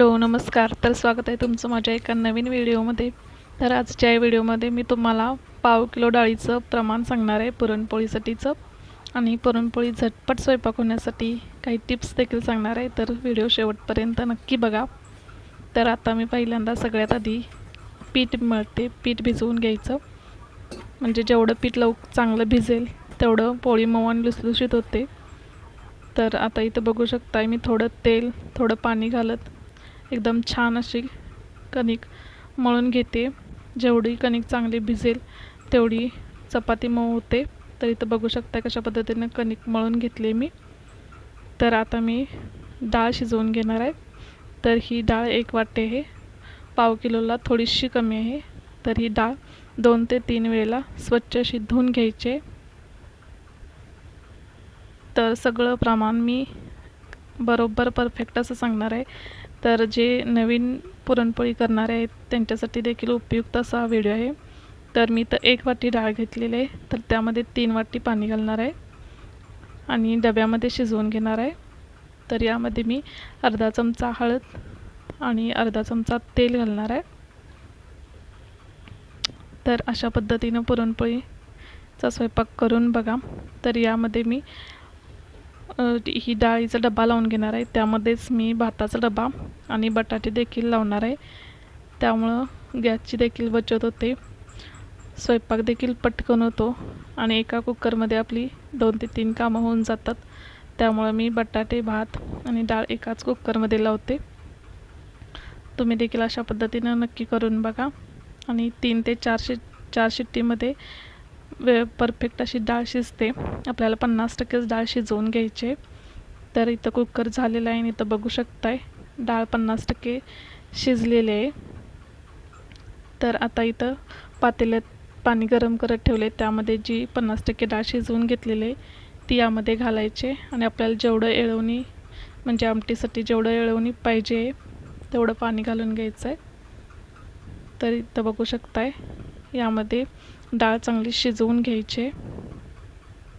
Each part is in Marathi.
हॅलो नमस्कार. तर स्वागत आहे तुमचं माझ्या एका नवीन व्हिडिओमध्ये. तर आजच्या या व्हिडिओमध्ये मी तुम्हाला पाव किलो डाळीचं प्रमाण सांगणार आहे पुरणपोळीसाठीचं, आणि पुरणपोळी झटपट स्वयंपाक होण्यासाठी काही टिप्स देखील सांगणार आहे. तर व्हिडिओ शेवटपर्यंत नक्की बघा. तर आता मी पहिल्यांदा सगळ्यात आधी पीठ मळते. पीठ भिजवून घ्यायचं, म्हणजे जेवढं पीठ चांगलं भिजेल तेवढं पोळी मऊ आणि लुसलुशीत होते. तर आता इथं बघू शकताय मी थोडं तेल थोडं पाणी घालत एकदम छान अशी कणिक मळून घेते. जेवढी कणिक चांगली भिजेल तेवढी चपाती मऊ होते. तर इथं बघू शकता कशा पद्धतीने कणिक मळून घेतली मी. तर आता मी डाळ शिजवून घेणार आहे. तर ही डाळ 1 वाटी आहे, पाव किलोला थोडीशी कमी आहे. तर ही डाळ 2 ते 3 वेळेला स्वच्छ अशी धुवून घ्यायचे. तर सगळं प्रमाण मी बरोबर परफेक्ट असं सांगणार आहे. तर जे नवीन पुरणपोळी करणारे आहेत त्यांच्यासाठी देखील उपयुक्त असा व्हिडिओ आहे. तर मी तर 1 वाटी डाळ घेतलेली आहे, तर त्यामध्ये 3 वाटी पाणी घालणार आहे आणि डब्यामध्ये शिजवून घेणार आहे. तर यामध्ये मी अर्धा चमचा हळद आणि अर्धा चमचा तेल घालणार आहे. तर अशा पद्धतीनं पुरणपोळीचा स्वयंपाक करून बघा. तर यामध्ये मी ही डाळीचा डबा लावून घेणार आहे. त्यामध्येच मी भाताचा डबा आणि बटाटे देखील लावणार आहे. त्यामुळं गॅसची देखील बचत होते, स्वयंपाक देखील पटकन होतो आणि एका कुकरमध्ये आपली 2 ते 3 कामं होऊन जातात. त्यामुळं मी बटाटे, भात आणि डाळ एकाच कुकरमध्ये लावते. तुम्ही देखील अशा पद्धतीनं नक्की करून बघा. आणि 3 ते 4 शिट्टीमध्ये परफेक्ट अशी डाळ शिजते. आपल्याला 50% डाळ शिजवून घ्यायची. तर इथं कुकर झालेलं आहे आणि इथं बघू शकताय डाळ 50% शिजलेली आहे. तर आता इथं पातेल्यात पाणी गरम करत ठेवले, त्यामध्ये जी 50% डाळ शिजवून घेतलेली आहे ती यामध्ये घालायचे आणि आपल्याला जेवढं येळवणी म्हणजे आमटीसाठी जेवढं येळवणी पाहिजे तेवढं पाणी घालून घ्यायचं आहे. तर इथं बघू शकताय यामध्ये डाळ चांगली शिजवून घ्यायची.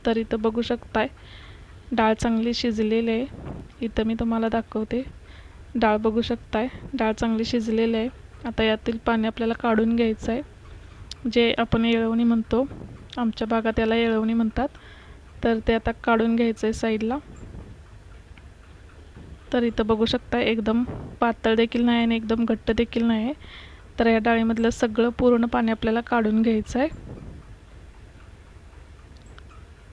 तर इथं बघू शकताय डाळ चांगली शिजलेली आहे. इथं मी तुम्हाला दाखवते. डाळ बघू शकताय डाळ चांगली शिजलेली आहे. आता यातील पाणी आपल्याला काढून घ्यायचं आहे, जे आपण येळवणी म्हणतो. आमच्या भागात याला येळवणी म्हणतात. तर ते आता काढून घ्यायचं आहे साईडला. तर इथं बघू शकताय एकदम पातळ देखील नाही आणि एकदम घट्ट देखील नाही. तर या डाळीमधलं सगळं पूर्ण पाणी आपल्याला काढून घ्यायचं आहे.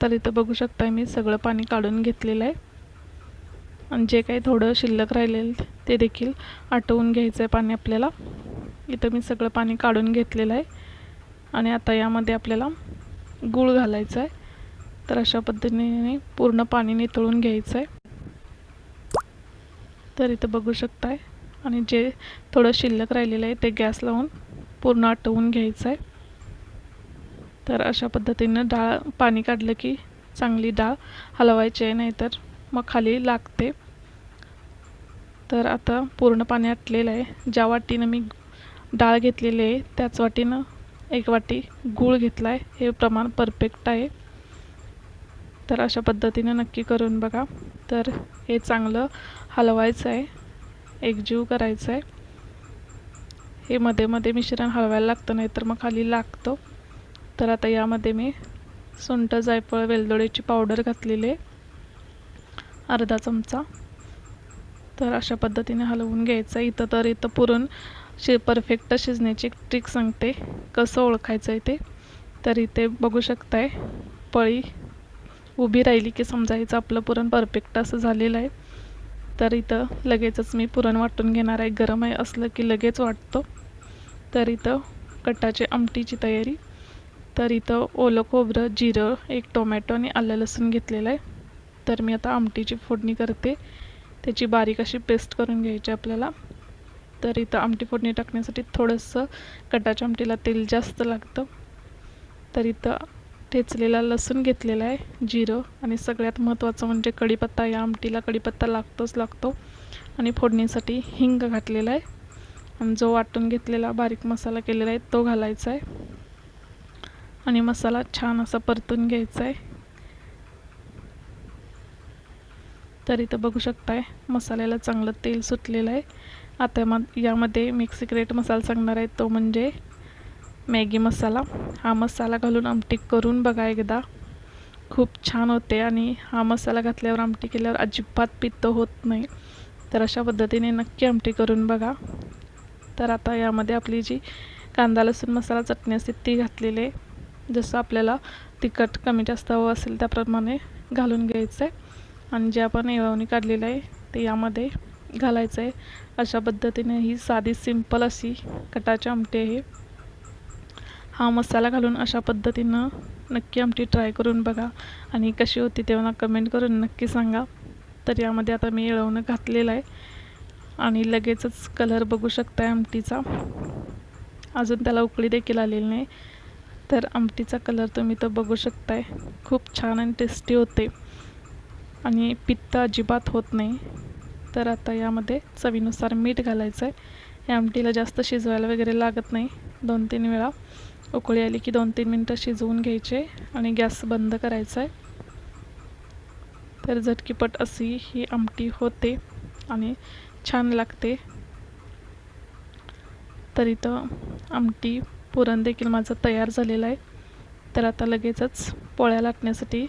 तर इथं बघू शकताय मी सगळं पाणी काढून घेतलेलं आहे आणि जे काही थोडं शिल्लक राहिलेलं ते देखील आटवून घ्यायचं आहे पाणी आपल्याला. इथं मी सगळं पाणी काढून घेतलेलं आहे आणि आता यामध्ये आपल्याला गूळ घालायचं आहे. तर अशा पद्धतीने पूर्ण पाणी नितळून घ्यायचं आहे. तर इथं बघू शकताय आणि जे थोडं शिल्लक राहिलेलं आहे ते गॅस लावून पूर्ण आटवून घ्यायचं आहे. तर अशा पद्धतीनं डाळ पाणी काढलं की चांगली डाळ हलवायची आहे, नाहीतर मग खाली लागते. तर आता पूर्ण पाणी आटलेलं आहे. ज्या वाटीनं मी डाळ घेतलेली आहे त्याच वाटीनं 1 वाटी गूळ घेतला आहे. हे प्रमाण परफेक्ट आहे. तर अशा पद्धतीनं नक्की करून बघा. तर हे चांगलं हलवायचं आहे, एकजीव करायचं आहे. हे मध्ये मध्ये मिश्रण हलवायला लागतं, नाही तर मग खाली लागतं. तर आता यामध्ये मी सुंठ, जायफळ, वेलदोड्याची पावडर घातलेली आहे अर्धा चमचा. तर अशा पद्धतीने हलवून घ्यायचं. इथं पुरण परफेक्ट शिजण्याची एक ट्रिक सांगते, कसं ओळखायचं आहे ते. तर इथे बघू शकताय पळी उभी राहिली की समजायचं आपलं पुरण परफेक्ट असं झालेलं आहे. तर इथं लगेचच मी पुरण वाटून घेणार आहे. गरम आहे असलं की लगेच वाटतो. तर इथं कटाची आमटीची तयारी. तर इथं ओलं खोबरं, जिरं, 1 टोमॅटो आणि आलं लसूण घेतलेलं आहे. तर मी आता आमटीची फोडणी करते. त्याची बारीक अशी पेस्ट करून घ्यायची आपल्याला. तर इथं आमटी फोडणी टाकण्यासाठी थोडंसं कटाच्या आमटीला तेल जास्त लागतं. तर इथं ठेचलेला लसूण घेतलेला आहे, जिरं आणि सगळ्यात महत्त्वाचं म्हणजे कढीपत्ता. या आमटीला कढीपत्ता लागतो आणि फोडणीसाठी हिंग घातलेला आहे. आणि जो वाटून घेतलेला बारीक मसाला केलेला आहे तो घालायचा आहे आणि मसाला छान असा परतून घ्यायचा आहे. तर इथं बघू शकताय मसाल्याला चांगलं तेल सुटलेलं आहे आता यामध्ये मी एक सिक्रेट मसाला सांगणार आहे, तो म्हणजे मॅगी मसाला. हा मसाला घालून आमटी करून बघा एकदा, खूप छान होते. आणि हा मसाला घातल्यावर आमटी केल्यावर अजिबात पित्त होत नाही. तर अशा पद्धतीने नक्की आमटी करून बघा. तर आता यामध्ये आपली जी कांदा लसूण मसाला चटणी असते ती घातलेली आहे. जसं आपल्याला तिखट कमी जास्त हवं असेल त्याप्रमाणे घालून घ्यायचं आहे. आणि जे आपण येळवणी काढलेलं आहे ते यामध्ये घालायचं आहे. अशा पद्धतीने ही साधी सिंपल अशी कटाची आमटी आहे. हा मसाला घालून अशा पद्धतीनं नक्की आमटी ट्राय करून बघा आणि कशी होती ते मला कमेंट करून नक्की सांगा. तर यामध्ये आता मी येळवणं घातलेलं आहे आणि लगेचच कलर बघू शकताय आमटीचा. अजून त्याला उकळी देखील आलेली नाही. तर आमटीचा कलर तुम्ही तर बघू शकताय, खूप छान आणि टेस्टी होते आणि पित्त अजिबात होत नाही. तर आता यामध्ये चवीनुसार मीठ घालायचं आहे. या आमटीला जास्त शिजवायला वगैरे लागत नाही. 2-3 वेळा उकळी आली की 2-3 मिनटं शिजवून घ्यायचे आणि गॅस बंद करायचा आहे. तर झटकीपट अशी ही आमटी होते आणि छान लागते. तर इथं आमटी पुरण देखील माझं तयार झालेलं आहे. तर आता लगेचच पोळ्या लाटण्यासाठी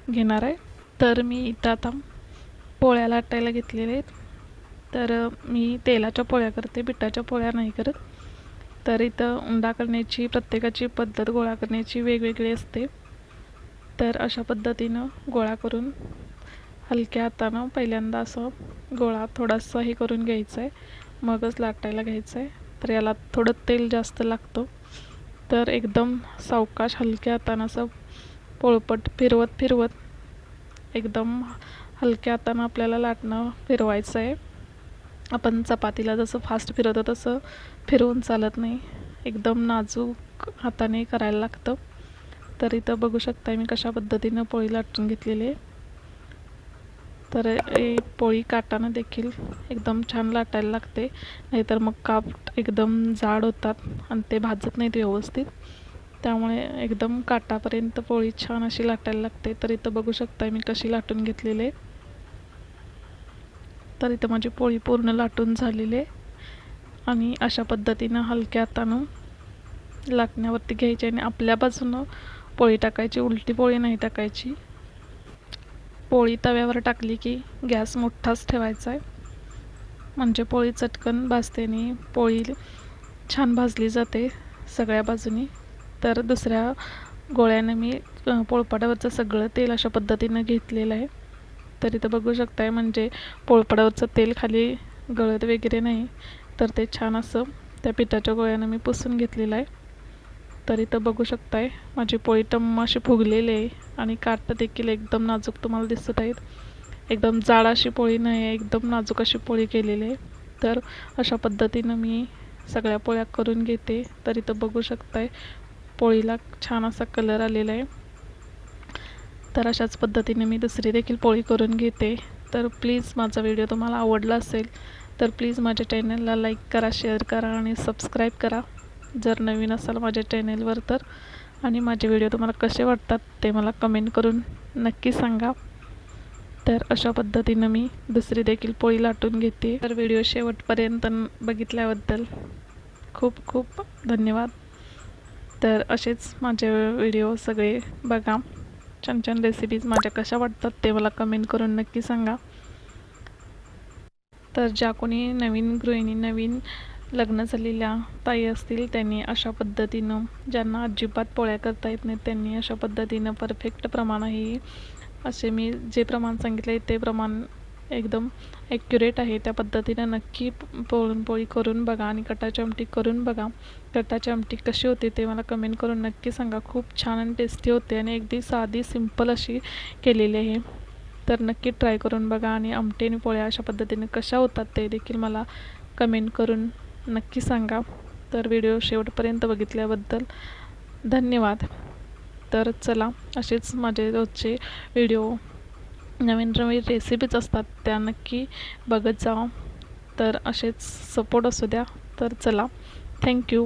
घेणार आहे. तर मी इथं आता पोळ्या लाटायला घेतलेल्या आहेत. तर मी तेलाच्या पोळ्या करते, पिठाच्या पोळ्या नाही करत. तर इथं उंडा करण्याची प्रत्येकाची पद्धत गोळा करण्याची वेगवेगळी असते. तर अशा पद्धतीनं गोळा करून हलक्या हातानं पहिल्यांदा असं गोळा थोडासा हे करून घ्यायचा आहे, मगच लाटायला घ्यायचं आहे. तर याला थोडं तेल जास्त लागतं. तर एकदम सावकाश हलक्या हातानं असं पोळपट फिरवत एकदम हलक्या हातानं आपल्याला लाटणं फिरवायचं आहे. आपण चपातीला जसं फास्ट फिरवतो तसं फिरवून चालत नाही, एकदम नाजूक हाताने करायला लागतं. तर इथं बघू शकता मी कशा पद्धतीनं पोळी लाटून घेतलेली आहे. तर पोळी काटाना देखील एकदम छान लाटायला लागते, नाहीतर मग काप एकदम जाड होतात आणि ते भाजत नाहीत व्यवस्थित. त्यामुळे एकदम काटापर्यंत पोळी छान अशी लाटायला लागते. तर इथं बघू शकता मी कशी लाटून घेतलेली आहे. तर इथं माझी पोळी पूर्ण लाटून झालेली आहे आणि अशा पद्धतीनं हलक्या हातानं लाटण्यावरती घ्यायची आणि आपल्या बाजूनं पोळी टाकायची, उलटी पोळी नाही टाकायची. पोळी तव्यावर टाकली की गॅस मोठाच ठेवायचा आहे, म्हणजे पोळी चटकन भाजते आणि पोळी छान भाजली जाते सगळ्या बाजूनी. तर दुसऱ्या गोळ्यानं मी पोळपाटावरचं सगळं तेल अशा पद्धतीनं घेतलेलं आहे. तर इथं बघू शकताय म्हणजे पोळपाटावरचं तेल खाली गळत वगैरे नाही, तर ते छान असं त्या पिठाच्या गोळ्यानं मी पुसून घेतलेलं आहे. तर इथं बघू शकताय माझी पोळी टम्म अशी फुगलेली आहे आणि काठ देखील एकदम नाजूक तुम्हाला दिसत आहेत. एकदम जाड अशी पोळी नाही आहे, एकदम नाजूक अशी पोळी केलेली आहे. तर अशा पद्धतीनं मी सगळ्या पोळ्या करून घेते. तर इथं बघू शकताय पोळीला छान असा कलर आलेला आहे. तर अशाच पद्धतीने मी दुसरी देखील पोळी करून घेते. तर प्लीज माझा व्हिडिओ तुम्हाला आवडला असेल तर प्लीज माझ्या चॅनलला लाईक करा, शेअर करा आणि सबस्क्राईब करा जर नवीन असाल माझ्या चॅनलवर तर. आणि माझे व्हिडिओ तुम्हाला कसे वाटतात ते मला कमेंट करून नक्की सांगा. तर अशा पद्धतीनं मी दुसरी देखील पोळी लाटून घेते. तर व्हिडिओ शेवटपर्यंत बघितल्याबद्दल खूप खूप धन्यवाद. तर असेच माझे व्हिडिओ सगळे बघा. छान छान रेसिपीज माझ्या कशा वाटतात ते मला कमेंट करून नक्की सांगा. तर ज्या कोणी नवीन गृहिणी, नवीन लग्न झालेल्या ताई असतील त्यांनी अशा पद्धतीनं, ज्यांना अजिबात पोळ्या करता येत नाहीत त्यांनी अशा पद्धतीनं परफेक्ट प्रमाण आहे, असे मी जे प्रमाण सांगितले ते प्रमाण एकदम ॲक्युरेट आहे. त्या पद्धतीनं नक्की पुरणपोळी करून बघा आणि कटाची आमटी करून बघा. कटाची आमटी कशी होते ते मला कमेंट करून नक्की सांगा. खूप छान आणि टेस्टी होते आणि अगदी साधी सिंपल अशी केलेली आहे. तर नक्की ट्राय करून बघा आणि आमटी आणि पोळ्या अशा पद्धतीने कशा होतात ते देखील मला कमेंट करून नक्की सांगा. तर व्हिडिओ शेवटपर्यंत बघितल्याबद्दल धन्यवाद. तर चला असेच माझे रोजचे व्हिडिओ नवीन नवीन रेसिपीज असतात त्या नक्की बघत जा. तर असेच सपोर्ट असू द्या. तर चला, थँक्यू.